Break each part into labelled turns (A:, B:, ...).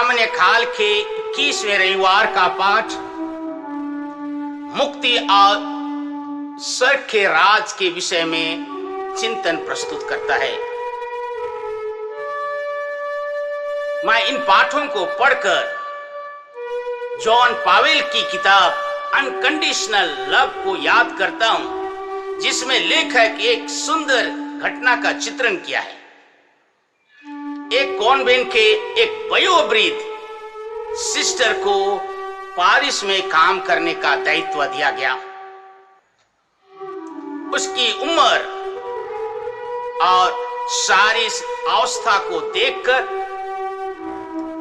A: सामान्य काल के 21वें रविवार का पाठ मुक्ति और स्वर्ग के राज के विषय में चिंतन प्रस्तुत करता है। मैं इन पाठों को पढ़कर जॉन पावेल की किताब अनकंडीशनल लव को याद करता हूं, जिसमें लेखक एक सुंदर घटना का चित्रण किया है। एक कॉन्वेंट के एक वयोवृद्ध सिस्टर को पारिस में काम करने का दायित्व दिया गया। उसकी उम्र और शारीरिक अवस्था को देखकर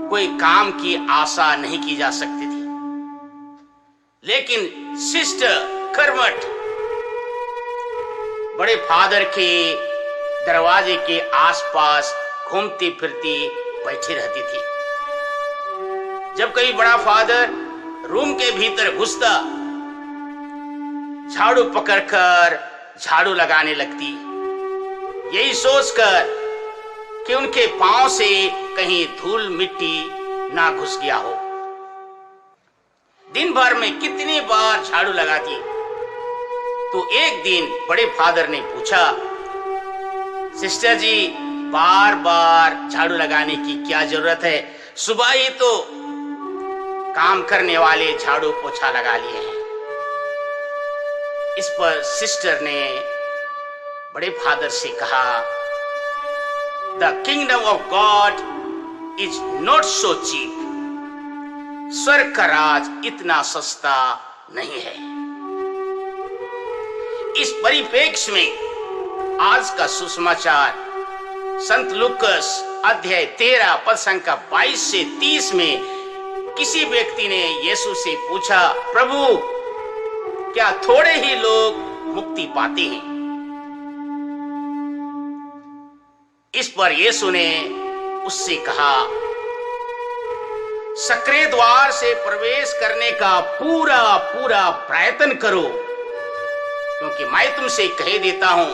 A: कोई काम की आशा नहीं की जा सकती थी, लेकिन सिस्टर कर्मठ बड़े फादर के दरवाजे के आसपास घूमती फिरती बैठी रहती थी। जब कभी बड़ा फादर रूम के भीतर घुसता, झाड़ू पकड़कर झाड़ू लगाने लगती, यही सोचकर कि उनके पांव से कहीं धूल मिट्टी ना घुस गया हो। दिन भर में कितनी बार झाड़ू लगाती, तो एक दिन बड़े फादर ने पूछा, सिस्टर जी, बार बार झाड़ू लगाने की क्या जरूरत है? सुबह ही तो काम करने वाले झाड़ू पोछा लगा लिए हैं। इस पर सिस्टर ने बड़े फादर से कहा, the kingdom of God is not so cheap. स्वर्ग का राज इतना सस्ता नहीं है। इस परिप्रेक्ष्य में आज का सुसमाचार संत लूकस अध्याय 13 पद संख्या 22 से 30 में किसी व्यक्ति ने यीशु से पूछा, प्रभु, क्या थोड़े ही लोग मुक्ति पाते हैं? इस पर यीशु ने उससे कहा, सक्रिय द्वार से प्रवेश करने का पूरा पूरा प्रयत्न करो, क्योंकि मैं तुमसे कह देता हूं,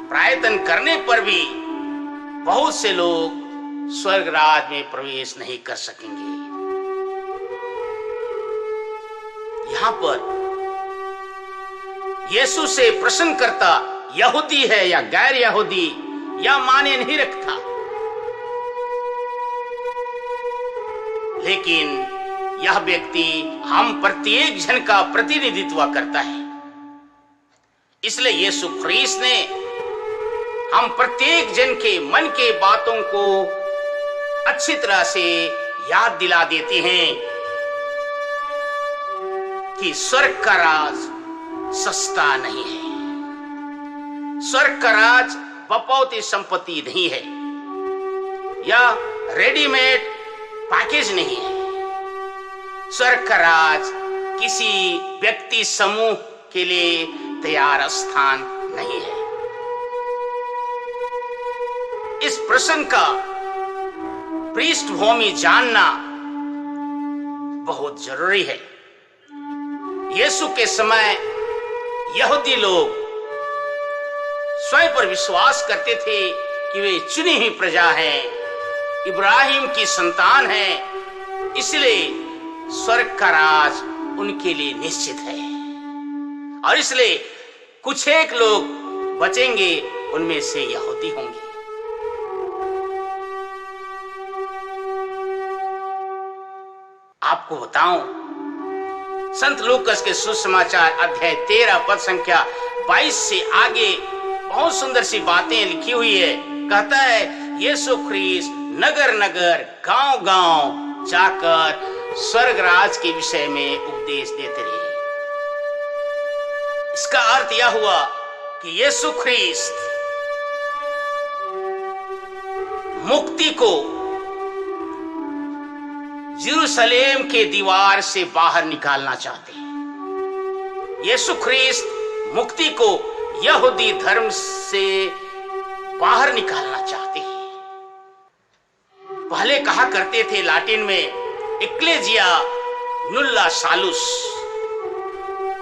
A: प्रयत्न करने पर भी बहुत से लोग स्वर्ग राज में प्रवेश नहीं कर सकेंगे। यहां पर यीशु से प्रश्न करता यहूदी है या गैर यहूदी या माने नहीं रखता, लेकिन यह व्यक्ति हम प्रत्येक जन का प्रतिनिधित्व करता है। इसलिए यीशु ख्रीस्त ने हम प्रत्येक जन के मन के बातों को अच्छी तरह से याद दिला देते हैं कि स्वर्ग का राज सस्ता नहीं है। स्वर्ग का राज बपौती संपत्ति नहीं है या रेडीमेड पैकेज नहीं है। स्वर्ग का राज किसी व्यक्ति समूह के लिए तैयार स्थान नहीं है। इस प्रश्न का पृष्ठभूमि जानना बहुत जरूरी है। यीशु के समय यहूदी लोग स्वयं पर विश्वास करते थे कि वे चुनी हुई प्रजा हैं, इब्राहिम की संतान हैं, इसलिए स्वर्ग का राज उनके लिए निश्चित है। और इसलिए कुछ एक लोग बचेंगे, उनमें से यहूदी होंगे। आपको बताऊं, संत लूकस के सुसमाचार अध्याय 13 पद संख्या 22 से आगे बहुत सुंदर सी बातें लिखी हुई है। कहता है, यीशु ख्रीस्त नगर नगर गांव गांव जाकर स्वर्ग राज के विषय में उपदेश देते रहे। इसका अर्थ यह हुआ कि यीशु ख्रीस्त मुक्ति को यरूशलेम के दीवार से बाहर निकालना चाहते हैं। यीशु ख्रीस्त मुक्ति को यहूदी धर्म से बाहर निकालना चाहते हैं। पहले कहा करते थे लाटिन में एक्लेजिया नुल्ला सालुस,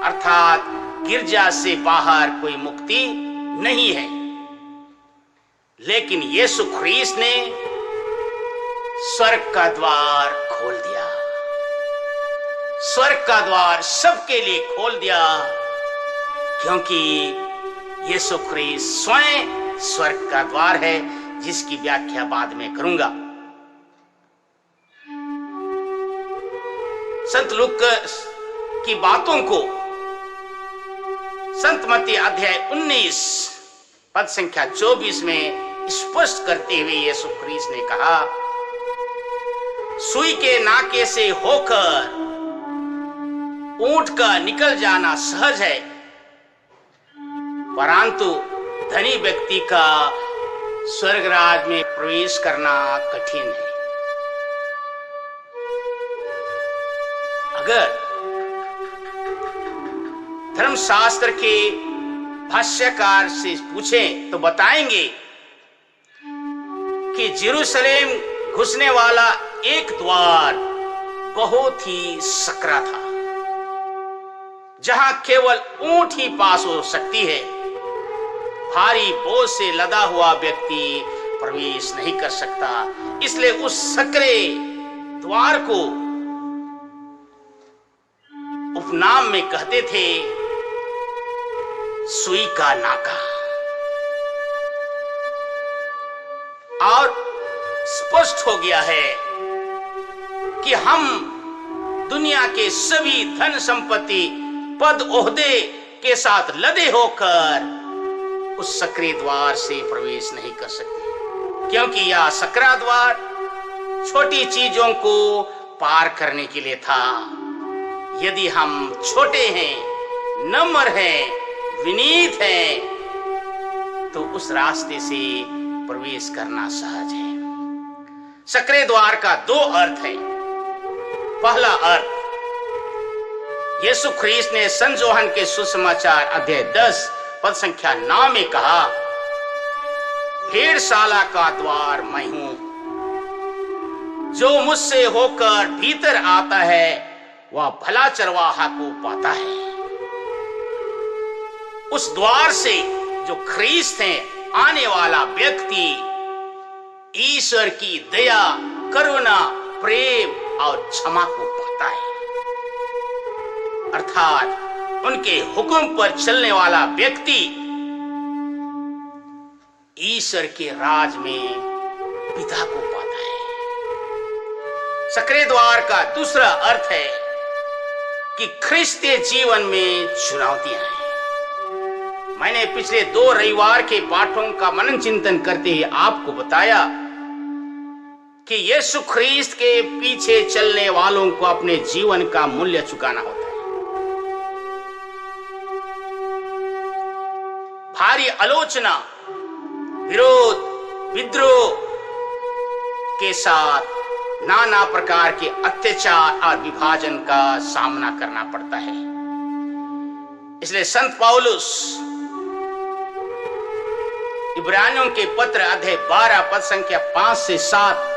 A: अर्थात गिरजा से बाहर कोई मुक्ति नहीं है। लेकिन यीशु ख्रीस्त ने स्वर्ग का द्वार खोल दिया, स्वर्ग का द्वार सबके लिए खोल दिया, क्योंकि यीशु ख्रीस्त स्वयं स्वर्ग का द्वार है, जिसकी व्याख्या बाद में करूंगा। संत लूकास की बातों को संत मत्ती अध्याय 19 पद संख्या 24 में स्पष्ट करते हुए यीशु ख्रीस्त ने कहा, सुई के नाके से होकर ऊंट का निकल जाना सहज है, परंतु धनी व्यक्ति का स्वर्गराज में प्रवेश करना कठिन है। अगर धर्मशास्त्र के भाष्यकार से पूछें तो बताएंगे कि जेरूशलेम घुसने वाला एक द्वार बहुत ही सकरा था, जहां केवल ऊंट ही पास हो सकती है। भारी बोझ से लदा हुआ व्यक्ति प्रवेश नहीं कर सकता, इसलिए उस सकरे द्वार को उपनाम में कहते थे सुई का नाका। और स्पष्ट हो गया है कि हम दुनिया के सभी धन संपत्ति पद ओहदे के साथ लदे होकर उस सकरे द्वार से प्रवेश नहीं कर सकते, क्योंकि यह सकरा द्वार छोटी चीजों को पार करने के लिए था। यदि हम छोटे हैं, नम्र हैं, विनीत हैं, तो उस रास्ते से प्रवेश करना सहज है। सकरे द्वार का दो अर्थ है। पहला अर्थ, यीशु ख्रीस्त ने संत यूहन्ना के सुसमाचार अध्याय 10 पद संख्या 9 में कहा, भेड़शाला का द्वार मैं हूं, जो मुझसे होकर भीतर आता है वह भला चरवाहा को पाता है। उस द्वार से जो ख्रीस्त है आने वाला व्यक्ति ईश्वर की दया, करुणा, प्रेम और क्षमा को पाता है, अर्थात उनके हुक्म पर चलने वाला व्यक्ति ईश्वर के राज में पिता को पाता है। सकरे द्वार का दूसरा अर्थ है कि ख्रिस्तीय जीवन में चुनौतियां हैं। मैंने पिछले 2 रविवार के पाठों का मनन चिंतन करते ही आपको बताया कि यीशु ख्रीस्त के पीछे चलने वालों को अपने जीवन का मूल्य चुकाना होता है। भारी आलोचना, विरोध, विद्रोह के साथ नाना प्रकार के अत्याचार और विभाजन का सामना करना पड़ता है। इसलिए संत पौलुस इब्रानियों के पत्र अध्याय 12 पद संख्या 5 से 7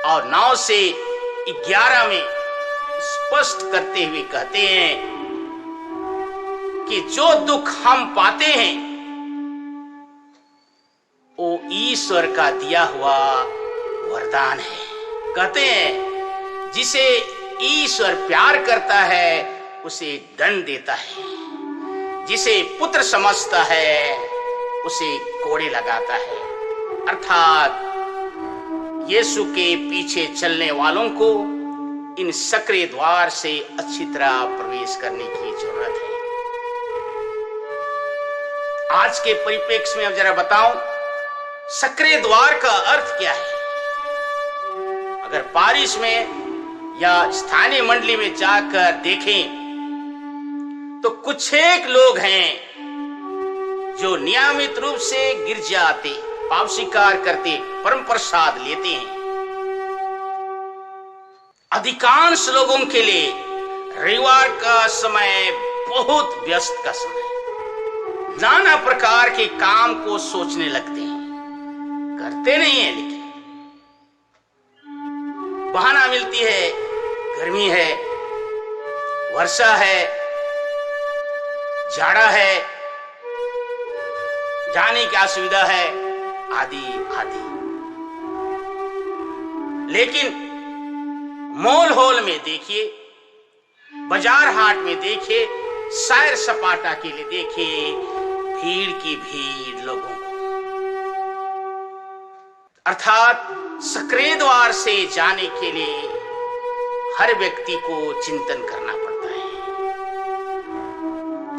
A: और 9 से 11 में स्पष्ट करते हुए कहते हैं कि जो दुख हम पाते हैं वो ईश्वर का दिया हुआ वरदान है। कहते हैं जिसे ईश्वर प्यार करता है उसे दंड देता है, जिसे पुत्र समझता है उसे कोड़े लगाता है। अर्थात यीशु के पीछे चलने वालों को इन सकरे द्वार से अच्छी तरह प्रवेश करने की जरूरत है। आज के परिप्रेक्ष्य में अब जरा बताऊं, सकरे द्वार का अर्थ क्या है। अगर पारिश में या स्थानीय मंडली में जाकर देखें तो कुछ एक लोग हैं जो नियमित रूप से गिरजा आते, पाप स्वीकार करते, परम प्रसाद लेते हैं। अधिकांश लोगों के लिए रविवार का समय बहुत व्यस्त का समय है। नाना प्रकार के काम को सोचने लगते हैं, करते नहीं है, लेकिन बहाना मिलती है, गर्मी है, वर्षा है, जाड़ा है, जाने की असुविधा है, आदि आदि। लेकिन मॉल हॉल में देखिए, बाजार हाट में देखिए, सैर सपाटा के लिए देखिए, भीड़ की भीड़ लोगों को, अर्थात सक्रिय द्वार से जाने के लिए हर व्यक्ति को चिंतन करना पड़ता है।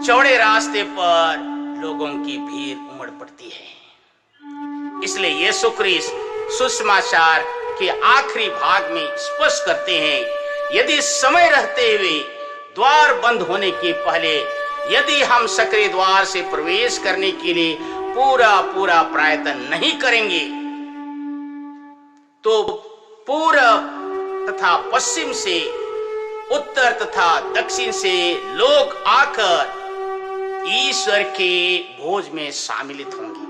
A: चौड़े रास्ते पर लोगों की भीड़ उमड़ पड़ती है। इसलिए यीशु ख्रीस्त सुसमाचार के आखिरी भाग में स्पष्ट करते हैं, यदि समय रहते हुए द्वार बंद होने के पहले यदि हम सक्रिय द्वार से प्रवेश करने के लिए पूरा प्रयत्न नहीं करेंगे तो पूरब तथा पश्चिम से, उत्तर तथा दक्षिण से लोग आकर ईश्वर के भोज में शामिलित होंगे।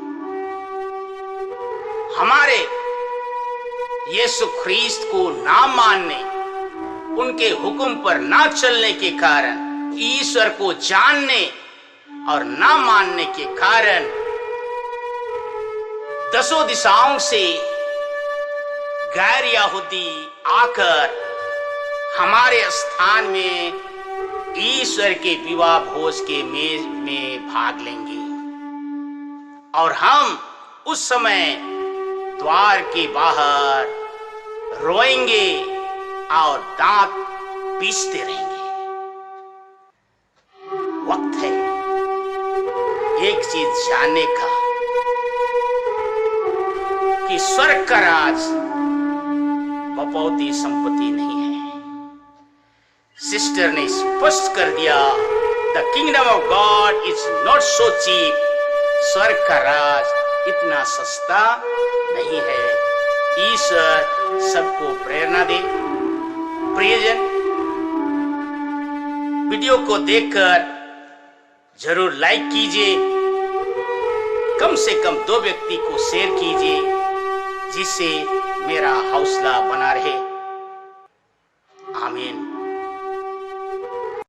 A: हमारे यीशु ख्रीस्त को ना मानने, उनके हुक्म पर ना चलने के कारण, ईश्वर को जानने और ना मानने के कारण दसों दिशाओं से गैर यहूदी आकर हमारे स्थान में ईश्वर के विवाह भोज के मेज में भाग लेंगे और हम उस समय द्वार के बाहर रोएंगे और दांत पीसते रहेंगे। वक्त है एक चीज जानने का कि स्वर्ग का राज बपौती संपत्ति नहीं है। सिस्टर ने स्पष्ट कर दिया, the kingdom of God is not so cheap. स्वर्ग का राज इतना सस्ता नहीं है। ईश्वर सबको प्रेरणा दे। प्रियजन, वीडियो को देखकर जरूर लाइक कीजिए, कम से कम 2 व्यक्ति को शेयर कीजिए, जिससे मेरा हौसला बना रहे। आमीन।